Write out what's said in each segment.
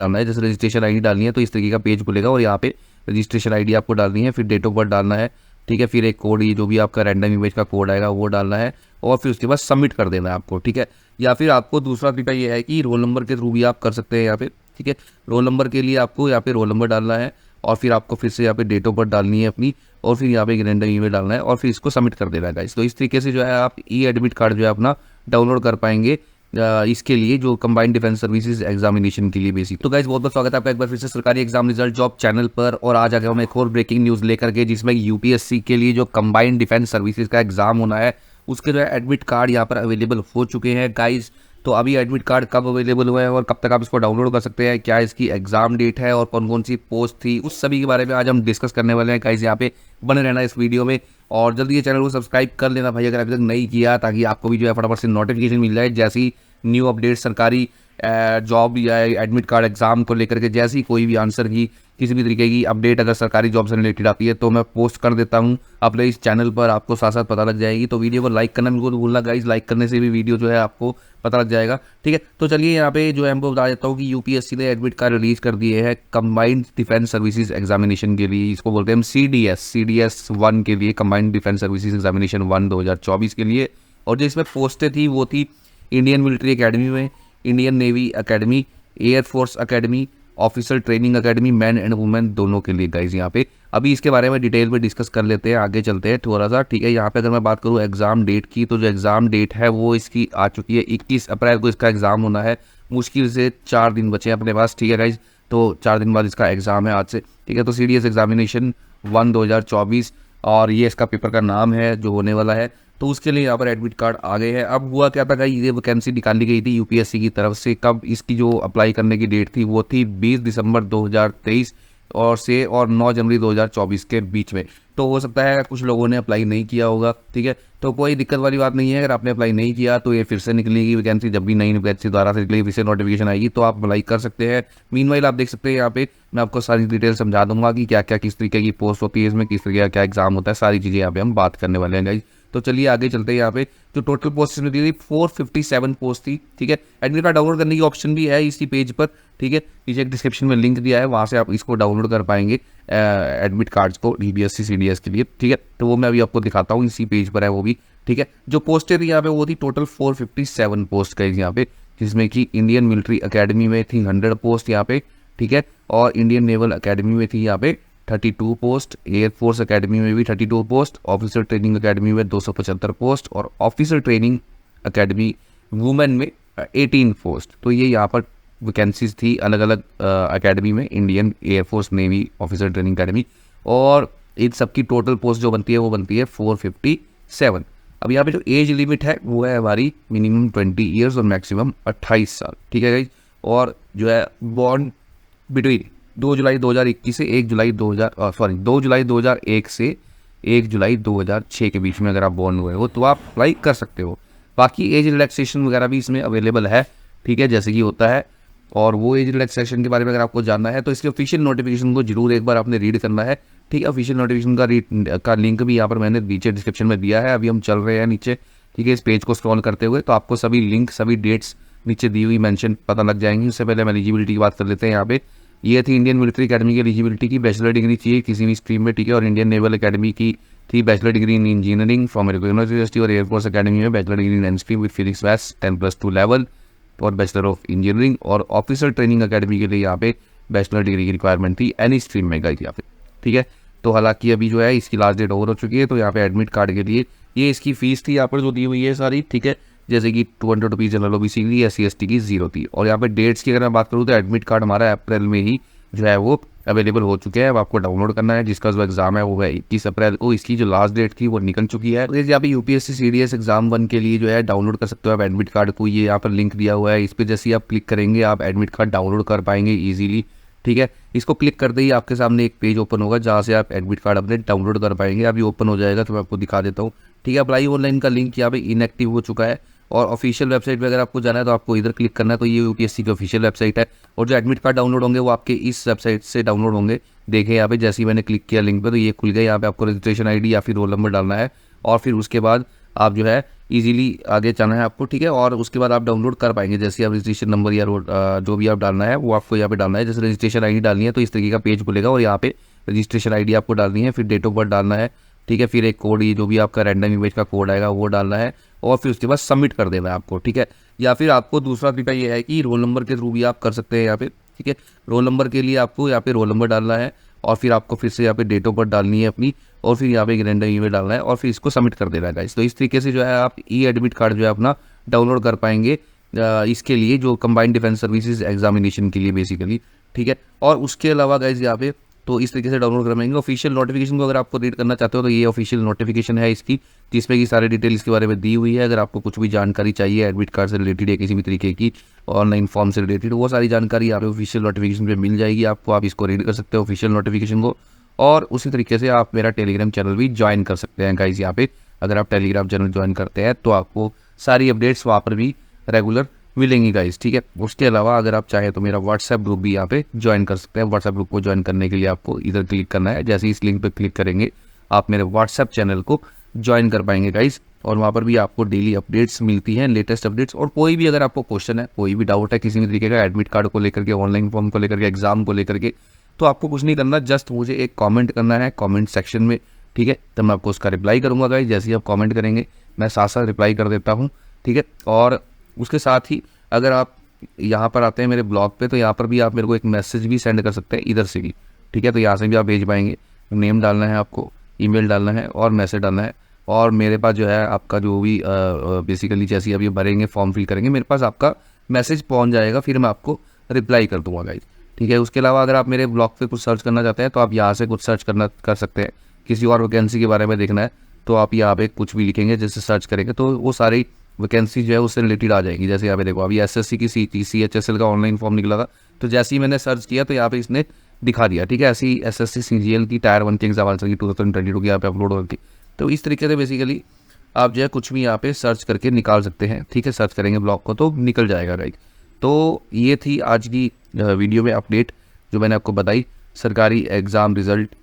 डालना है। जैसे रजिस्ट्रेशन आईडी डालनी है तो इस तरीके का पेज खुलेगा और यहाँ पे रजिस्ट्रेशन आईडी आपको डालनी है, फिर डेट ऑफ बर्थ डालना है, ठीक है, फिर एक कोड, ये जो भी आपका रैंडम इमेज का कोड आएगा वो डालना है और फिर उसके बाद सबमिट कर देना है आपको, ठीक है। या फिर आपको दूसरा तरीका ये है कि रोल नंबर के थ्रू भी आप कर सकते हैं यहाँ पे, ठीक है। रोल नंबर के लिए आपको यहाँ पे रोल नंबर डालना है और फिर आपको फिर से यहाँ पे डेट ऑफ बर्थ डालनी है अपनी और फिर यहाँ पे एक रैंडम ईमेल डालना है और फिर इसको सबमिट कर देना है गाइस। तो इस तरीके से जो है आप ई एडमिट कार्ड जो है अपना डाउनलोड कर पाएंगे इसके लिए, जो कंबाइंड डिफेंस सर्विसेज एग्जामिनेशन के लिए बेसिक। तो गाइस बहुत बहुत स्वागत है आपका एक बार फिर से सरकारी एग्जाम रिजल्ट जॉब चैनल पर। और आज आ गया मैं एक और ब्रेकिंग न्यूज़ लेकर के, जिसमें यूपीएससी के लिए जो कंबाइंड डिफेंस सर्विसेज का एग्जाम होना है उसके जो है एडमिट कार्ड यहाँ पर अवेलेबल हो चुके हैं गाइज। तो अभी एडमिट कार्ड कब अवेलेबल हुए हैं और कब तक आप इसको डाउनलोड कर सकते हैं, क्या इसकी एग्जाम डेट है और कौन कौन सी पोस्ट थी, उस सभी के बारे में आज हम डिस्कस करने वाले हैं गाइज। यहाँ पे बने रहना इस वीडियो में और जल्दी ये चैनल को सब्सक्राइब कर लेना भाई अगर अभी तक नहीं किया, ताकि आपको भी जो है फटाफट से नोटिफिकेशन मिल जाए जैसी न्यू अपडेट सरकारी जॉब या एडमिट कार्ड एग्जाम को लेकर के, जैसी कोई भी आंसर की किसी भी तरीके की अपडेट अगर सरकारी जॉब से रिलेटेड आती है तो मैं पोस्ट कर देता हूं अपने इस चैनल पर, आपको साथ साथ पता लग जाएगी। तो वीडियो को लाइक करना बिल्कुल भूलना गाइज, लाइक करने से भी वीडियो जो है आपको पता लग जाएगा, ठीक है। तो चलिए यहाँ पे जो है हमको बता देता हूँ कि यूपीएससी ने एडमिट कार्ड रिलीज कर दिए हैं कंबाइंड डिफेंस सर्विसेज एग्जामिनेशन के लिए। इसको बोलते हैं हम CDS 1 के लिए, कंबाइंड डिफेंस सर्विसेज एग्जामिनेशन 1 2024 के लिए। और जो इसमें पोस्टें थी वो थी इंडियन मिलिट्री अकेडमी में, Indian navy academy, air force academy, officer training academy, man and women दोनों के लिए गाइज। यहाँ पे अभी इसके बारे में डिटेल में डिस्कस कर लेते हैं, आगे चलते हैं थोड़ा सा, ठीक है। यहाँ पे अगर मैं बात करूँ एग्जाम डेट की, तो जो एग्जाम डेट है वो इसकी आ चुकी है 21 अप्रैल को इसका एग्जाम होना है। मुश्किल से 4 दिन बचे हैं अपने पास, ठीक है गाइज। तो 4 दिन बाद इसका एग्जाम है आज से, ठीक है। तो CDS एग्जामिनेशन 1 2024 और ये इसका पेपर का नाम है जो होने वाला है। तो उसके लिए यहाँ पर एडमिट कार्ड आ गए हैं। अब हुआ क्या था, ये वैकेंसी निकाली गई थी यूपीएससी की तरफ से, कब इसकी जो अप्लाई करने की डेट थी वो थी 20 दिसंबर 2023 और 9 जनवरी 2024 के बीच में। तो हो सकता है कुछ लोगों ने अप्लाई नहीं किया होगा, ठीक है। तो कोई दिक्कत वाली बात नहीं है, अगर आपने अप्लाई नहीं किया तो ये फिर से निकलेगी वैकेंसी, जब भी नई वैकेंसी दोबारा से निकलेगी फिर से नोटिफिकेशन आएगी तो आप अप्लाई कर सकते हैं। मीनवाइल आप देख सकते हैं यहाँ पे मैं आपको सारी डिटेल समझा दूंगा कि क्या क्या किस तरीके की पोस्ट होती है इसमें, किस तरीके का क्या एग्जाम होता है, सारी चीज़ें यहाँ पे हम बात करने वाले हैं गाइस। तो चलिए आगे चलते हैं। यहाँ पे जो टोटल पोस्ट इसमें दी थी 457 पोस्ट थी, ठीक है। एडमिट कार्ड डाउनलोड करने की ऑप्शन भी है इसी पेज पर, ठीक है। नीचे एक डिस्क्रिप्शन में लिंक दिया है, वहाँ से आप इसको डाउनलोड कर पाएंगे एडमिट कार्ड्स को यूपीएससी CDS के लिए, ठीक है। तो वो मैं अभी आपको दिखाता हूँ, इसी पेज पर है वो भी, ठीक है। जो पोस्टें थी यहाँ पे वो थी टोटल 457 पोस्ट का यहाँ पे, जिसमें कि इंडियन मिलिट्री अकेडमी में थी 100 पोस्ट यहाँ पे, ठीक है। और इंडियन नेवल अकेडमी में थी यहाँ पे 32 पोस्ट, एयरफोर्स अकेडमी में भी 32 पोस्ट, ऑफिसर ट्रेनिंग अकेडमी में 275 पोस्ट और ऑफिसर ट्रेनिंग अकेडमी वुमेन में 18 पोस्ट। तो ये यहाँ पर वैकेंसीज थी अलग अलग अकेडमी में, Indian air force navy officer training academy. और इन सबकी टोटल पोस्ट जो बनती है वो बनती है 457। अब यहाँ पे जो एज लिमिट है वो है हमारी मिनिमम 20 ईयर्स और मैक्सिमम 28 साल, ठीक है गाइज। और जो है बॉर्न बिटवीन 2 जुलाई 2021 से 2 जुलाई 2001 से 1 जुलाई 2006 के बीच में अगर आप बॉर्न हुए हो तो आप अप्लाई कर सकते हो। बाकी एज रिलैक्सेशन वगैरह भी इसमें अवेलेबल है, ठीक है, जैसे कि होता है। और वो एज रिलैक्सेशन के बारे में अगर आपको जानना है तो इसके ऑफिशियल नोटिफिकेशन को जरूर एक बार आपने रीड करना है, ठीक है। ऑफिशियल नोटिफिकेशन का लिंक भी यहाँ पर मैंने नीचे डिस्क्रिप्शन में दिया है। अभी हम चल रहे हैं नीचे, ठीक है, इस पेज को स्क्रॉल करते हुए, तो आपको सभी लिंक सभी डेट्स नीचे दी हुई मेंशन पता लग जाएंगी। उससे पहले हम एलिजिबिलिटी की बात कर लेते हैं। यहाँ पे ये थी इंडियन मिलिट्री अकेडमी की एलिजिबिलिटी की, बैचलर डिग्री चाहिए किसी भी स्ट्रीम में, ठीक है। और इंडियन नेवल अकेडमी की थी bachelor degree in engineering from university, और एयरफोर्स अकेडमी में bachelor degree in NSP with physics maths 10+2 level और बैचलर ऑफ इंजीनियरिंग। और ऑफिसर ट्रेनिंग अकेडमी के लिए यहाँ पे बैचलर डिग्री की रिक्वायरमेंट थी एनी स्ट्रीम में गाइस यहाँ पे, ठीक है। तो हालांकि अभी जो है इसकी लास्ट डेट ओवर हो चुकी है। तो यहाँ पे एडमिट कार्ड के लिए ये इसकी फीस थी यहाँ पर जो दी हुई है सारी, ठीक है, जैसे कि 200 रुपीज़ जनरल ओबीसी की, SC/ST की 0 थी। और यहाँ पे डेट्स की अगर मैं बात करूँ तो एडमिट कार्ड हमारा अप्रैल में ही जो है वो अवेलेबल हो चुके हैं। अब आपको डाउनलोड करना है, जिसका जो एग्जाम है वो है 21 अप्रैल को, इसकी जो लास्ट डेट थी वो निकल चुकी है। तो यहाँ पे यूपीएससी CDS एग्जाम 1 के लिए जो है डाउनलोड कर सकते हो आप एडमिट कार्ड को, ये यहाँ पर लिंक दिया हुआ है, इस पर जैसे ही आप क्लिक करेंगे आप एडमिट कार्ड डाउनलोड कर पाएंगे ईजिली, ठीक है। इसको क्लिक करते ही आपके सामने एक पेज ओपन होगा जहाँ से आप एडमिट कार्ड अपने डाउनलोड कर पाएंगे। अभी ओपन हो जाएगा तो मैं आपको दिखा देता हूँ, ठीक है। अप्लाई ऑनलाइन का लिंक यहाँ पे इनएक्टिव हो चुका है और ऑफिशियल वेबसाइट पे अगर आपको जाना है तो आपको इधर क्लिक करना है। तो ये यूपीएससी की ऑफिशियल वेबसाइट है और जो एडमिट कार्ड डाउनलोड होंगे वो आपके इस वेबसाइट से डाउनलोड होंगे। देखें यहाँ पे जैसे ही मैंने क्लिक किया लिंक पे तो ये खुल गया। यहाँ पे आपको रजिस्ट्रेशन आईडी या फिर रोल नंबर डालना है और फिर उसके बाद आप जो है इजीली आगे चलना है आपको, ठीक है। और उसके बाद आप डाउनलोड कर पाएंगे, जैसे आप रजिस्ट्रेशन नंबर या जो भी आप डालना है वो आपको यहाँ पे डालना है। जैसे रजिस्ट्रेशन आईडी डालनी है तो इस तरीके का पेज खुलेगा और यहाँ पे रजिस्ट्रेशन आईडी आपको डालनी है, फिर डेट ऑफ बर्थ डालना है, ठीक है। फिर एक कोड, ये जो भी आपका रैंडम इमेज का कोड आएगा वो डालना है और फिर उसके बाद सबमिट कर देना है आपको, ठीक है। या फिर आपको दूसरा तरीका ये है कि रोल नंबर के थ्रू भी आप कर सकते हैं यहाँ पे, ठीक है। रोल नंबर के लिए आपको यहाँ पे रोल नंबर डालना है और फिर आपको फिर से यहाँ पे डेट ऑफ बर्थ डालनी है अपनी और फिर यहाँ पे एक रैंडम ईमेल डालना है और फिर इसको सबमिट कर देना है गाइस। तो इस तरीके से जो है आप ई एडमिट कार्ड जो है अपना डाउनलोड कर पाएंगे इसके लिए, जो कंबाइंड डिफेंस सर्विसेज एग्जामिनेशन के लिए बेसिकली, ठीक है। और उसके अलावा गाइस यहाँ पे तो इस तरीके से डाउनलोड कर पाएंगे। ऑफिशियल नोटिफिकेशन को अगर आपको रीड करना चाहते हो तो ये ऑफिशियल नोटिफिकेशन है इसकी, जिसमें की सारी डिटेल इसके बारे में दी हुई है। अगर आपको कुछ भी जानकारी चाहिए एडमिट कार्ड से रिलेटेड या किसी भी तरीके की ऑनलाइन फॉर्म से रिलेटेड, वो सारी जानकारी यहाँ पे ऑफिशियल नोटिफिकेशन पे मिल जाएगी आपको। आप इसको रीड कर सकते हो ऑफिशियल नोटिफिकेशन को। और उसी तरीके से आप मेरा टेलीग्राम चैनल भी ज्वाइन कर सकते हैं गाइस। यहाँ पे अगर आप टेलीग्राम चैनल ज्वाइन करते हैं तो आपको सारी अपडेट्स वहाँ पर भी रेगुलर मिलेंगी गाइस, ठीक है। उसके अलावा अगर आप चाहें तो मेरा व्हाट्सएप ग्रुप भी यहाँ पे ज्वाइन कर सकते हैं। व्हाट्सएप ग्रुप को ज्वाइन करने के लिए आपको इधर क्लिक करना है, जैसे इस लिंक पे क्लिक करेंगे आप मेरे व्हाट्सएप चैनल को ज्वाइन कर पाएंगे गाइस। और वहाँ पर भी आपको डेली अपडेट्स मिलती हैं, लेटेस्ट अपडेट्स। और कोई भी अगर आपको क्वेश्चन है, कोई भी डाउट है किसी भी तरीके का एडमिट कार्ड को लेकर के, ऑनलाइन फॉर्म को लेकर के, एग्जाम को लेकर के, तो आपको कुछ नहीं करना, जस्ट मुझे एक कमेंट करना है कमेंट सेक्शन में, ठीक है। तो मैं आपको उसका रिप्लाई करूँगा गाइस। जैसे ही आप कमेंट करेंगे मैं साथ साथ रिप्लाई कर देता हूँ, ठीक है। और उसके साथ ही अगर आप यहाँ पर आते हैं मेरे ब्लॉग पे तो यहाँ पर भी आप मेरे को एक मैसेज भी सेंड कर सकते हैं इधर से भी, ठीक है। तो यहाँ से भी आप भेज पाएंगे। नेम डालना है आपको, ईमेल डालना है और मैसेज डालना है। और मेरे पास जो है आपका जो भी बेसिकली जैसे अभी भरेंगे फॉर्म फिल करेंगे, मेरे पास आपका मैसेज पहुँच जाएगा, फिर मैं आपको रिप्लाई कर दूँगा गाइस, ठीक है। उसके अलावा अगर आप मेरे ब्लॉग पे कुछ सर्च करना चाहते हैं तो आप यहाँ से कुछ सर्च कर सकते हैं। किसी और वैकेंसी के बारे में देखना है तो आप यहाँ पे कुछ भी लिखेंगे, जैसे सर्च करेंगे तो वो सारी वैकेंसी जो है उससे रिलेटेड आ जाएगी। जैसे यहाँ पे देखो अभी एसएससी की CHSL का ऑनलाइन फॉर्म निकला था, तो जैसे ही मैंने सर्च किया तो यहाँ पे इसने दिखा दिया, ठीक है। ऐसी SSC CGL की टायर 1 की एग्जाम आंसर की 2022 की यहाँ पे अपलोड होती। तो इस तरीके से बेसिकली आप जो है कुछ भी यहाँ पे सर्च करके निकाल सकते हैं, ठीक है। सर्च करेंगे ब्लॉग को तो निकल जाएगा राइट। तो ये थी आज की वीडियो में अपडेट जो मैंने आपको बताई सरकारी एग्ज़ाम रिजल्ट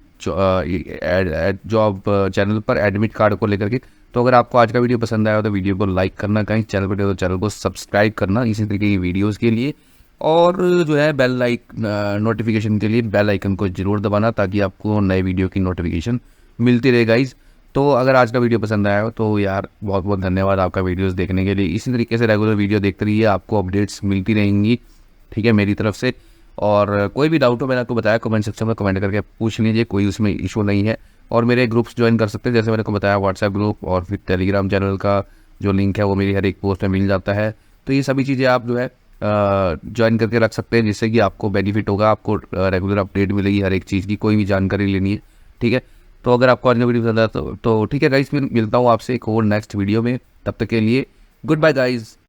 जॉब चैनल पर एडमिट कार्ड को लेकर के। तो अगर आपको आज का वीडियो पसंद आया हो तो वीडियो को लाइक करना, कहीं चैनल पर तो चैनल को सब्सक्राइब करना इसी तरीके की वीडियोस के लिए। और जो है नोटिफिकेशन के लिए बेल आइकन को जरूर दबाना ताकि आपको नए वीडियो की नोटिफिकेशन मिलती रहे गाइज। तो अगर आज का वीडियो पसंद आया हो तो यार बहुत बहुत धन्यवाद आपका वीडियोस देखने के लिए। इसी तरीके से रेगुलर वीडियो देखते रहिए, आपको अपडेट्स मिलती रहेंगी, ठीक है, मेरी तरफ से। और कोई भी डाउट हो मैंने आपको बताया कमेंट सेक्शन में कमेंट करके पूछ लीजिए, कोई उसमें इशू नहीं है। और मेरे ग्रुप्स ज्वाइन कर सकते हैं, जैसे मैंने को बताया व्हाट्सएप ग्रुप और फिर टेलीग्राम चैनल का जो लिंक है वो मेरी हर एक पोस्ट में मिल जाता है। तो ये सभी चीज़ें आप जो है ज्वाइन करके रख सकते हैं, जिससे कि आपको बेनिफिट होगा, आपको रेगुलर अपडेट मिलेगी हर एक चीज़ की, कोई भी जानकारी लेनी है, ठीक है। तो अगर आपको आज का वीडियो पसंद आया तो ठीक है गाइज, फिर मिलता हूँ आपसे एक और नेक्स्ट वीडियो में। तब तक के लिए गुड बाय गाइज।